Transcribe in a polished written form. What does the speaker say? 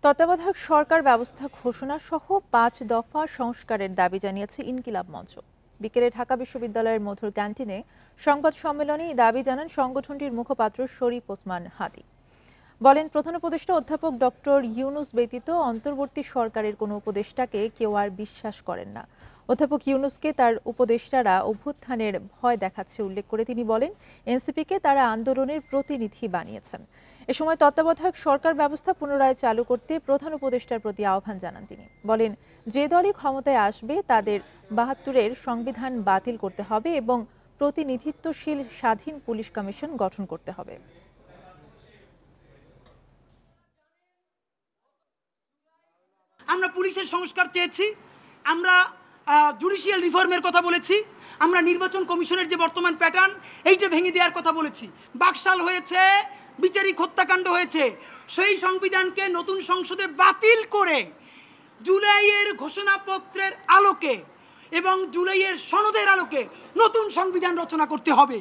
তত্ত্বাবধায়ক সরকার ব্যবস্থা ঘোষণা সহ ৫ দফা সংস্কারের দাবি জানিয়েছে ইনকিলাব মঞ্চ। বিকেলে ঢাকা বিশ্ববিদ্যালয়ের মধুর ক্যান্টিনে সংবাদ সম্মেলনে এই দাবি জানান সংগঠনটির মুখপাত্র শরীফ ওসমান হাদি। বলেন, প্রধান উপদেষ্টা অধ্যাপক ডক্টর ইউনূস ব্যতীত অন্তর্বর্তী সরকারের কোনো উপদেষ্টাকে কেউ আর বিশ্বাস করেন না। অধ্যাপক ইউনূসকে তার উপদেষ্টারা অভ্যুত্থানের ভয় দেখাচ্ছে উল্লেখ করে তিনি বলেন, এনসিপিকে তারা আন্দোলনের প্রতিনিধি বানিয়েছেন। এ সময় তত্ত্বাবধায়ক সরকার ব্যবস্থা পুনরায় চালু করতে প্রধান উপদেষ্টার প্রতি আহ্বান জানান তিনি। বলেন, যে দলই ক্ষমতায় আসবে তাদের ৭২-এর সংবিধান বাতিল করতে হবে এবং প্রতিনিধিত্বশীল স্বাধীন পুলিশ কমিশন গঠন করতে হবে। আমরা পুলিশের সংস্কার চেয়েছি, আমরা জুডিশিয়াল রিফর্মের কথা বলেছি, আমরা নির্বাচন কমিশনের যে বর্তমান প্যাটার্ন এইটা ভেঙে দেওয়ার কথা বলেছি। বাকশাল হয়েছে, বিচারিক হত্যাকাণ্ড হয়েছে, সেই সংবিধানকে নতুন সংসদে বাতিল করে জুলাইয়ের ঘোষণাপত্রের আলোকে এবং জুলাইয়ের সনদের আলোকে নতুন সংবিধান রচনা করতে হবে।